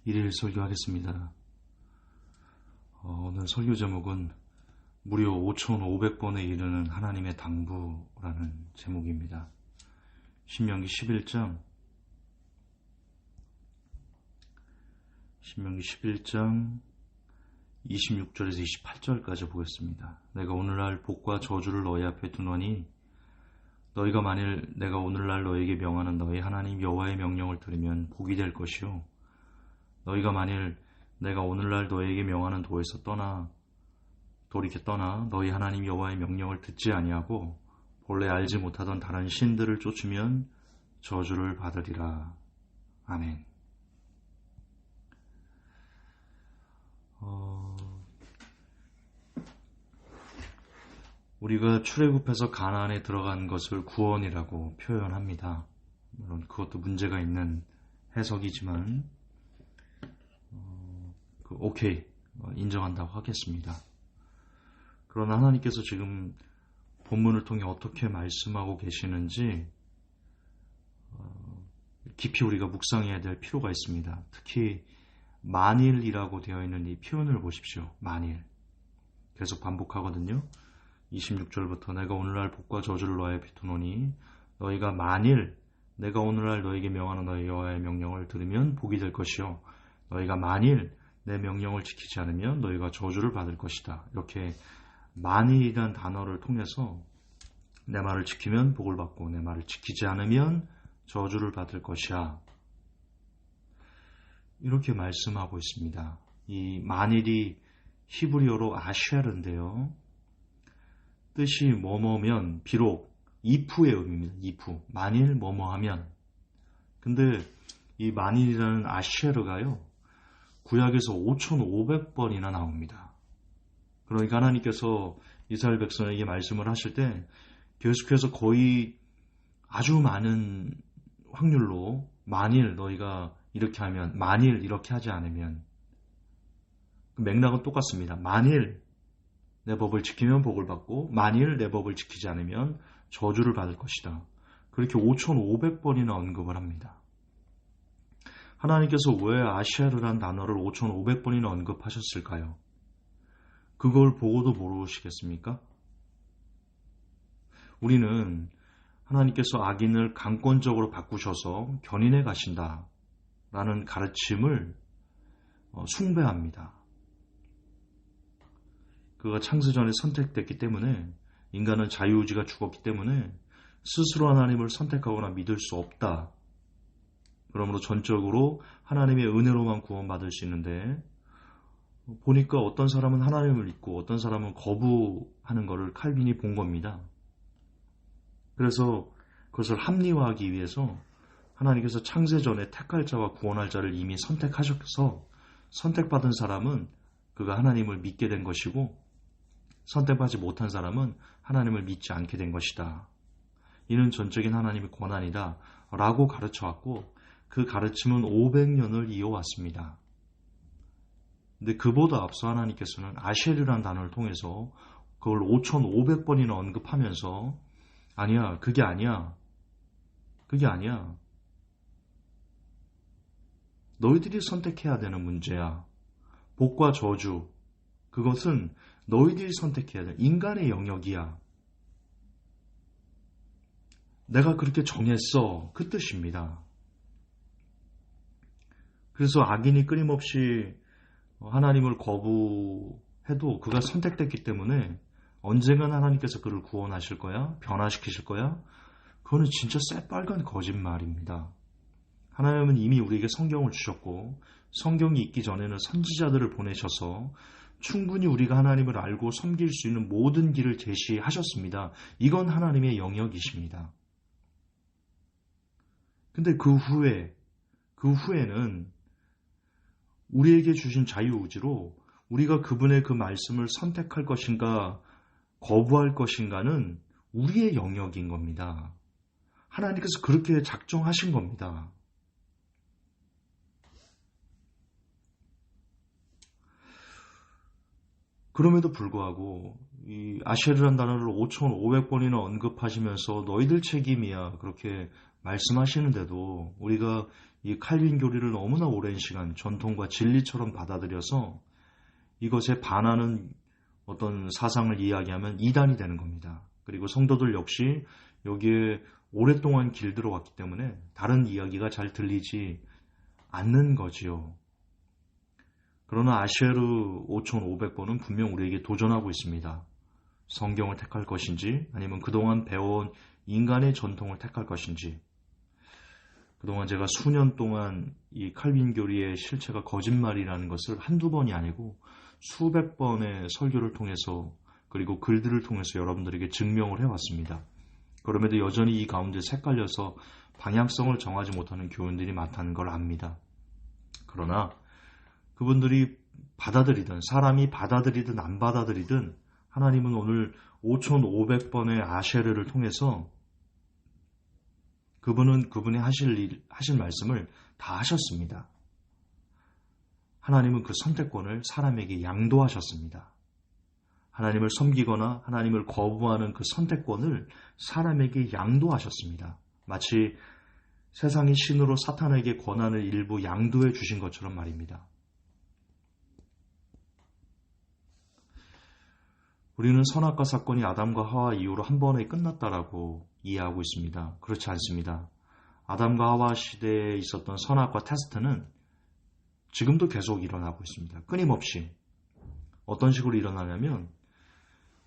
일일 설교하겠습니다. 오늘 설교 제목은 무려 5,500번에 이르는 하나님의 당부라는 제목입니다. 신명기 11장 26절에서 28절까지 보겠습니다. 내가 오늘날 복과 저주를 너희 앞에 두노니 너희가 만일 내가 오늘날 너희에게 명하는 너희 하나님 여호와의 명령을 들으면 복이 될 것이요 너희가 만일 내가 오늘날 너희에게 명하는 도에서 돌이켜 떠나 너희 하나님 여호와의 명령을 듣지 아니하고 본래 알지 못하던 다른 신들을 쫓으면 저주를 받으리라. 아멘. 우리가 출애굽해서 가나안에 들어간 것을 구원이라고 표현합니다. 물론 그것도 문제가 있는 해석이지만 오케이, 인정한다고 하겠습니다. 그러나 하나님께서 지금 본문을 통해 어떻게 말씀하고 계시는지 깊이 우리가 묵상해야 될 필요가 있습니다. 특히 만일이라고 되어 있는 이 표현을 보십시오. 만일. 계속 반복하거든요. 26절부터 내가 오늘날 복과 저주를 너희에 비투노니 너희가 만일 내가 오늘날 너희에게 명하는 너희 여호와의 명령을 들으면 복이 될 것이요 너희가 만일 내 명령을 지키지 않으면 너희가 저주를 받을 것이다. 이렇게 만일이란 단어를 통해서 내 말을 지키면 복을 받고 내 말을 지키지 않으면 저주를 받을 것이야. 이렇게 말씀하고 있습니다. 이 만일이 히브리어로 아쉘인데요. 뜻이 뭐뭐면 비록 if의 의미입니다. if. 만일 뭐뭐하면. 근데 이 만일이라는 아쉐르가요. 구약에서 5,500번이나 나옵니다. 그러니까 하나님께서 이스라엘 백성에게 말씀을 하실 때 계속해서 거의 아주 많은 확률로 만일 너희가 이렇게 하면 만일 이렇게 하지 않으면 맥락은 똑같습니다. 만일 내 법을 지키면 복을 받고 만일 내 법을 지키지 않으면 저주를 받을 것이다. 그렇게 5,500번이나 언급을 합니다. 하나님께서 왜 아시아르란 단어를 5,500번이나 언급하셨을까요? 그걸 보고도 모르시겠습니까? 우리는 하나님께서 악인을 강권적으로 바꾸셔서 견인해 가신다라는 가르침을 숭배합니다. 그가 창세전에 선택됐기 때문에 인간은 자유의지가 죽었기 때문에 스스로 하나님을 선택하거나 믿을 수 없다. 그러므로 전적으로 하나님의 은혜로만 구원받을 수 있는데 보니까 어떤 사람은 하나님을 믿고 어떤 사람은 거부하는 것을 칼빈이 본 겁니다. 그래서 그것을 합리화하기 위해서 하나님께서 창세전에 택할 자와 구원할 자를 이미 선택하셔서 선택받은 사람은 그가 하나님을 믿게 된 것이고 선택받지 못한 사람은 하나님을 믿지 않게 된 것이다. 이는 전적인 하나님의 권한이다 라고 가르쳐왔고 그 가르침은 500년을 이어왔습니다. 근데 그보다 앞서 하나님께서는 아쉐르라는 단어를 통해서 그걸 5,500번이나 언급하면서 아니야, 그게 아니야. 너희들이 선택해야 되는 문제야. 복과 저주, 그것은 너희들이 선택해야 돼. 인간의 영역이야. 내가 그렇게 정했어. 그 뜻입니다. 그래서 악인이 끊임없이 하나님을 거부해도 그가 선택됐기 때문에 언젠간 하나님께서 그를 구원하실 거야? 변화시키실 거야? 그거는 진짜 새빨간 거짓말입니다. 하나님은 이미 우리에게 성경을 주셨고 성경이 있기 전에는 선지자들을 보내셔서 충분히 우리가 하나님을 알고 섬길 수 있는 모든 길을 제시하셨습니다. 이건 하나님의 영역이십니다. 근데 그 후에는 우리에게 주신 자유의지로 우리가 그분의 그 말씀을 선택할 것인가 거부할 것인가는 우리의 영역인 겁니다. 하나님께서 그렇게 작정하신 겁니다. 그럼에도 불구하고 이 아쉐르란 단어를 5,500번이나 언급하시면서 너희들 책임이야 그렇게 말씀하시는데도 우리가 이 칼빈 교리를 너무나 오랜 시간 전통과 진리처럼 받아들여서 이것에 반하는 어떤 사상을 이야기하면 이단이 되는 겁니다. 그리고 성도들 역시 여기에 오랫동안 길들어 왔기 때문에 다른 이야기가 잘 들리지 않는 거지요. 그러나 아셰르 5500번은 분명 우리에게 도전하고 있습니다. 성경을 택할 것인지 아니면 그동안 배워온 인간의 전통을 택할 것인지. 그동안 제가 수년 동안 이 칼빈 교리의 실체가 거짓말이라는 것을 한두 번이 아니고 수백 번의 설교를 통해서 그리고 글들을 통해서 여러분들에게 증명을 해왔습니다. 그럼에도 여전히 이 가운데 헷갈려서 방향성을 정하지 못하는 교인들이 많다는 걸 압니다. 그러나 그분들이 받아들이든 사람이 받아들이든 안 받아들이든 하나님은 오늘 5500번의 아셰르를 통해서 그분이 하실 말씀을 다 하셨습니다. 하나님은 그 선택권을 사람에게 양도하셨습니다. 하나님을 섬기거나 하나님을 거부하는 그 선택권을 사람에게 양도하셨습니다. 마치 세상의 신으로 사탄에게 권한을 일부 양도해 주신 것처럼 말입니다. 우리는 선악과 사건이 아담과 하와 이후로 한 번에 끝났다라고 이해하고 있습니다. 그렇지 않습니다. 아담과 하와 시대에 있었던 선악과 테스트는 지금도 계속 일어나고 있습니다. 끊임없이. 어떤 식으로 일어나냐면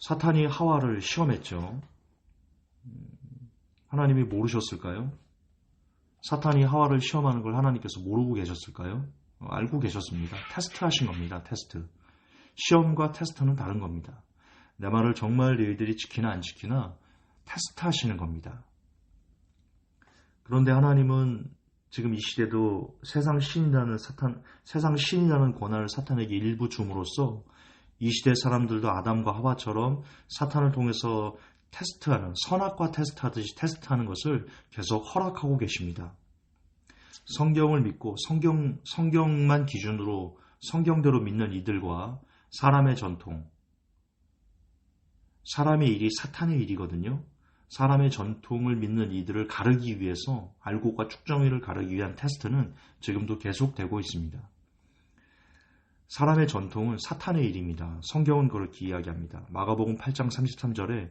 사탄이 하와를 시험했죠. 하나님이 모르셨을까요? 사탄이 하와를 시험하는 걸 하나님께서 모르고 계셨을까요? 알고 계셨습니다. 테스트하신 겁니다. 테스트. 시험과 테스트는 다른 겁니다. 내 말을 정말 너희들이 지키나 안 지키나 테스트하시는 겁니다. 그런데 하나님은 지금 이 시대도 세상 신이라는 권한을 사탄에게 일부 줌으로써 이 시대 사람들도 아담과 하와처럼 사탄을 통해서 테스트하는, 선악과 테스트하듯이 테스트하는 것을 계속 허락하고 계십니다. 성경을 믿고 성경만 기준으로 성경대로 믿는 이들과 사람의 전통, 사람의 일이 사탄의 일이거든요. 사람의 전통을 믿는 이들을 가르기 위해서 알고과 축정의를 가르기 위한 테스트는 지금도 계속되고 있습니다. 사람의 전통은 사탄의 일입니다. 성경은 그렇게 이야기합니다. 마가복음 8장 33절에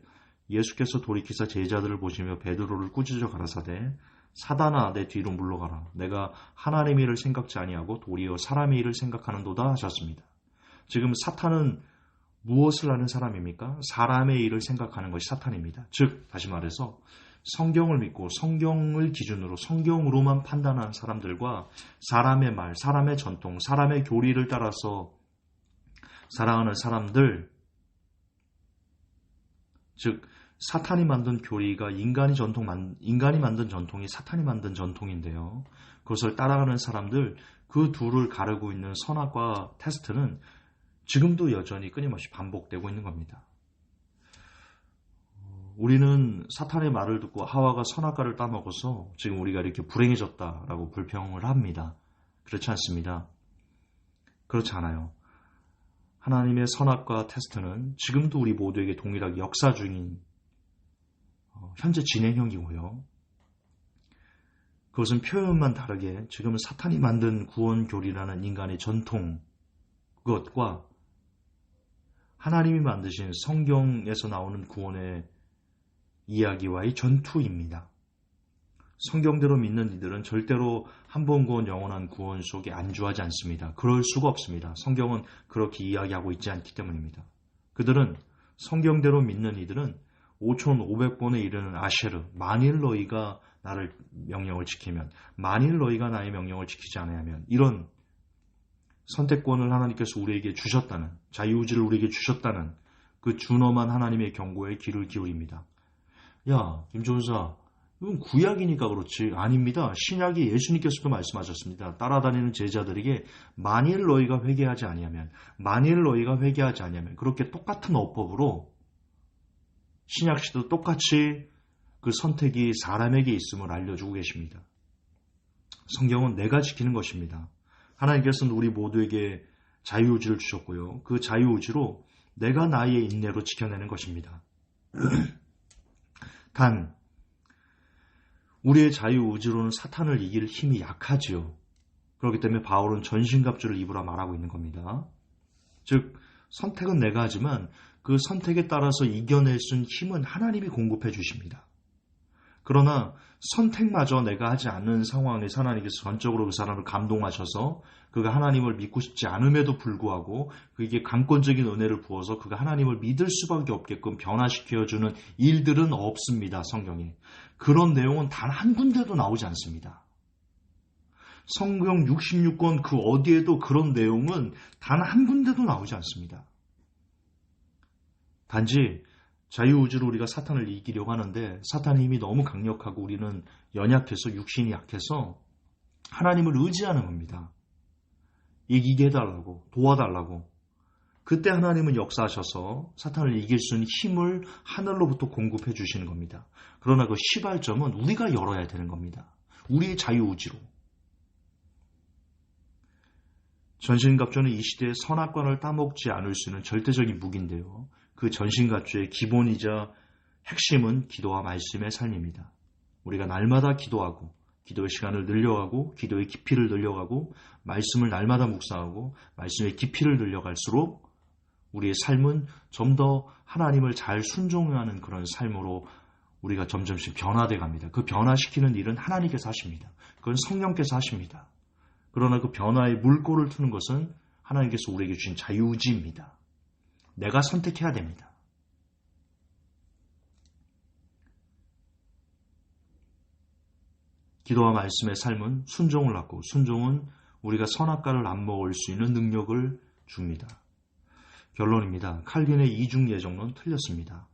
예수께서 돌이키사 제자들을 보시며 베드로를 꾸짖어 가라사대 사단아 내 뒤로 물러가라. 내가 하나님의 일을 생각지 아니하고 도리어 사람의 일을 생각하는도다 하셨습니다. 지금 사탄은 무엇을 하는 사람입니까? 사람의 일을 생각하는 것이 사탄입니다. 즉 다시 말해서 성경을 믿고 성경을 기준으로 성경으로만 판단하는 사람들과 사람의 말, 사람의 전통, 사람의 교리를 따라서 살아가는 사람들, 즉 사탄이 만든 교리가 인간이 만든 전통이 사탄이 만든 전통인데요. 그것을 따라가는 사람들, 그 둘을 가르고 있는 선악과 테스트는 지금도 여전히 끊임없이 반복되고 있는 겁니다. 우리는 사탄의 말을 듣고 하와가 선악과를 따먹어서 지금 우리가 이렇게 불행해졌다라고 불평을 합니다. 그렇지 않습니다. 그렇지 않아요. 하나님의 선악과 테스트는 지금도 우리 모두에게 동일하게 역사 중인 현재 진행형이고요. 그것은 표현만 다르게 지금은 사탄이 만든 구원교리라는 인간의 전통, 그것과 하나님이 만드신 성경에서 나오는 구원의 이야기와의 전투입니다. 성경대로 믿는 이들은 절대로 한 번 구원 영원한 구원 속에 안주하지 않습니다. 그럴 수가 없습니다. 성경은 그렇게 이야기하고 있지 않기 때문입니다. 그들은 성경대로 믿는 이들은 5500번에 이르는 아셰르, 만일 너희가 나를 명령을 지키면, 만일 너희가 나의 명령을 지키지 않으면, 이런 선택권을 하나님께서 우리에게 주셨다는, 자유의지를 우리에게 주셨다는 그 준엄한 하나님의 경고에 귀를 기울입니다. 야, 김종사, 이건 구약이니까 그렇지. 아닙니다. 신약이 예수님께서도 말씀하셨습니다. 따라다니는 제자들에게 만일 너희가 회개하지 아니하면, 만일 너희가 회개하지 아니하면, 그렇게 똑같은 어법으로 신약 시도 똑같이 그 선택이 사람에게 있음을 알려주고 계십니다. 성경은 내가 지키는 것입니다. 하나님께서는 우리 모두에게 자유의지를 주셨고요. 그 자유의지로 내가 나의 인내로 지켜내는 것입니다. 단 우리의 자유의지로는 사탄을 이길 힘이 약하지요. 그렇기 때문에 바울은 전신갑주를 입으라 말하고 있는 겁니다. 즉 선택은 내가 하지만 그 선택에 따라서 이겨낼 수 있는 힘은 하나님이 공급해 주십니다. 그러나 선택마저 내가 하지 않는 상황에서 하나님께서 전적으로 그 사람을 감동하셔서 그가 하나님을 믿고 싶지 않음에도 불구하고 그에게 강권적인 은혜를 부어서 그가 하나님을 믿을 수밖에 없게끔 변화시켜주는 일들은 없습니다. 성경에. 그런 내용은 단 한 군데도 나오지 않습니다. 성경 66권 그 어디에도 그런 내용은 단 한 군데도 나오지 않습니다. 단지 자유의지로 우리가 사탄을 이기려고 하는데 사탄의 힘이 너무 강력하고 우리는 연약해서 육신이 약해서 하나님을 의지하는 겁니다. 이기게 해달라고, 도와달라고. 그때 하나님은 역사하셔서 사탄을 이길 수 있는 힘을 하늘로부터 공급해 주시는 겁니다. 그러나 그 시발점은 우리가 열어야 되는 겁니다. 우리의 자유의지로. 전신갑주는 이 시대의 선악관을 따먹지 않을 수 있는 절대적인 무기인데요. 그 전신갑주의 기본이자 핵심은 기도와 말씀의 삶입니다. 우리가 날마다 기도하고 기도의 시간을 늘려가고 기도의 깊이를 늘려가고 말씀을 날마다 묵상하고 말씀의 깊이를 늘려갈수록 우리의 삶은 좀 더 하나님을 잘 순종하는 그런 삶으로 우리가 점점씩 변화돼 갑니다. 그 변화시키는 일은 하나님께서 하십니다. 그건 성령께서 하십니다. 그러나 그 변화의 물꼬를 트는 것은 하나님께서 우리에게 주신 자유의지입니다. 내가 선택해야 됩니다. 기도와 말씀의 삶은 순종을 낳고 순종은 우리가 선악과를 안 먹을 수 있는 능력을 줍니다. 결론입니다. 칼빈의 이중 예정론 틀렸습니다.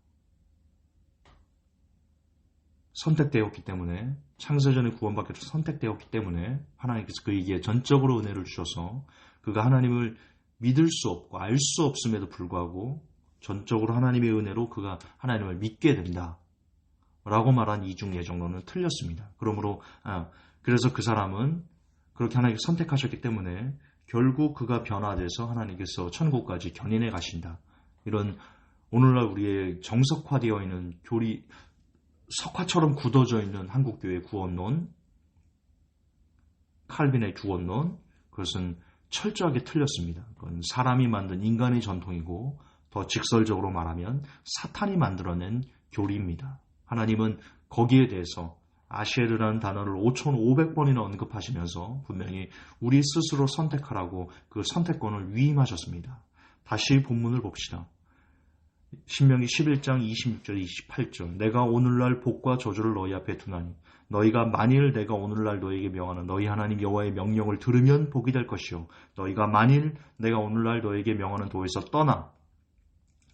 선택되었기 때문에 창세전에 구원받기 위해서 선택되었기 때문에 하나님께서 그에게 전적으로 은혜를 주셔서 그가 하나님을 믿을 수 없고 알 수 없음에도 불구하고 전적으로 하나님의 은혜로 그가 하나님을 믿게 된다. 라고 말한 이중 예정론은 틀렸습니다. 그래서 그 사람은 그렇게 하나님께 선택하셨기 때문에 결국 그가 변화돼서 하나님께서 천국까지 견인해 가신다. 이런 오늘날 우리의 정석화되어 있는 석화처럼 굳어져 있는 한국교회 구원론, 칼빈의 구원론, 그것은 철저하게 틀렸습니다. 그건 사람이 만든 인간의 전통이고 더 직설적으로 말하면 사탄이 만들어낸 교리입니다. 하나님은 거기에 대해서 아쉐르라는 단어를 5,500번이나 언급하시면서 분명히 우리 스스로 선택하라고 그 선택권을 위임하셨습니다. 다시 본문을 봅시다. 신명기 11장 26절 28절 내가 오늘날 복과 저주를 너희 앞에 두나니 너희가 만일 내가 오늘날 너희에게 명하는 너희 하나님 여호와의 명령을 들으면 복이 될 것이요 너희가 만일 내가 오늘날 너희에게 명하는 도에서 떠나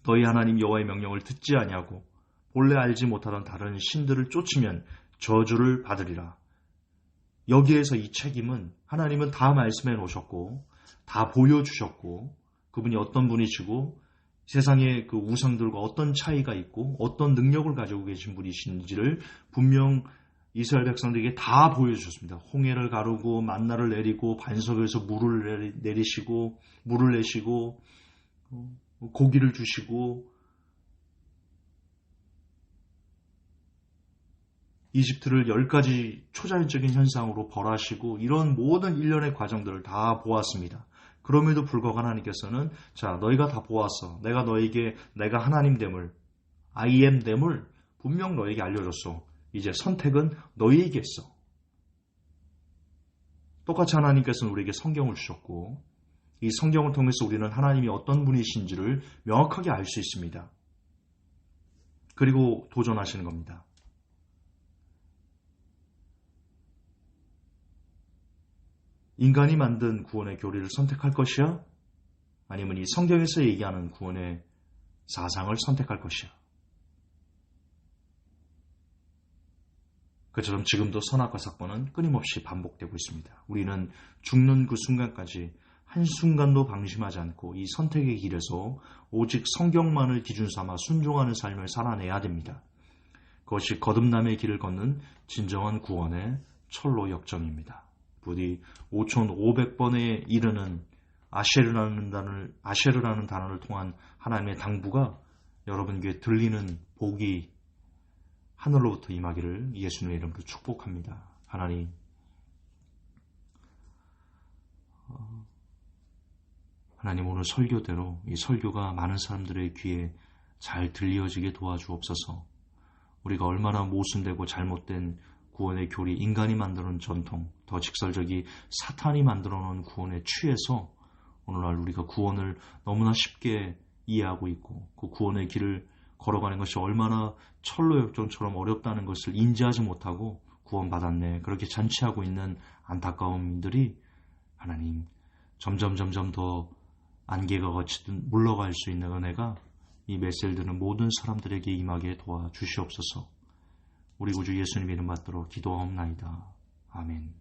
너희 하나님 여호와의 명령을 듣지 아니하고 본래 알지 못하던 다른 신들을 쫓으면 저주를 받으리라. 여기에서 이 책임은 하나님은 다 말씀해 놓으셨고 다 보여주셨고 그분이 어떤 분이시고 세상의 그 우상들과 어떤 차이가 있고 어떤 능력을 가지고 계신 분이신지를 분명 이스라엘 백성들에게 다 보여주셨습니다. 홍해를 가르고 만나를 내리고 반석에서 물을 내리시고 물을 내시고 고기를 주시고 이집트를 10가지 초자연적인 현상으로 벌하시고 이런 모든 일련의 과정들을 다 보았습니다. 그럼에도 불구하고 하나님께서는 자 너희가 다 보았어. 내가 너에게 내가 하나님됨을 I am됨을 분명 너에게 알려줬어. 이제 선택은 너희에게 있어. 똑같이 하나님께서는 우리에게 성경을 주셨고 이 성경을 통해서 우리는 하나님이 어떤 분이신지를 명확하게 알 수 있습니다. 그리고 도전하시는 겁니다. 인간이 만든 구원의 교리를 선택할 것이야? 아니면 이 성경에서 얘기하는 구원의 사상을 선택할 것이야? 그처럼 지금도 선악과 사건은 끊임없이 반복되고 있습니다. 우리는 죽는 그 순간까지 한순간도 방심하지 않고 이 선택의 길에서 오직 성경만을 기준 삼아 순종하는 삶을 살아내야 됩니다. 그것이 거듭남의 길을 걷는 진정한 구원의 철로 역정입니다. 부디 5,500번에 이르는 아쉐르라는 단어를 통한 하나님의 당부가 여러분 귀에 들리는 복이 하늘로부터 임하기를 예수님의 이름으로 축복합니다. 하나님, 하나님 오늘 설교대로 이 설교가 많은 사람들의 귀에 잘 들려지게 도와주옵소서. 우리가 얼마나 모순되고 잘못된 구원의 교리, 인간이 만들어놓은 전통, 더 직설적이 사탄이 만들어놓은 구원에 취해서 오늘날 우리가 구원을 너무나 쉽게 이해하고 있고 그 구원의 길을 걸어가는 것이 얼마나 철로역정처럼 어렵다는 것을 인지하지 못하고 구원받았네, 그렇게 잔치하고 있는 안타까움들이 하나님 점점 더 안개가 거치듯 물러갈 수 있는 은혜가 이 메시지를 듣는 모든 사람들에게 임하게 도와주시옵소서. 우리 구주 예수님 이름 받들어 기도하옵나이다. 아멘.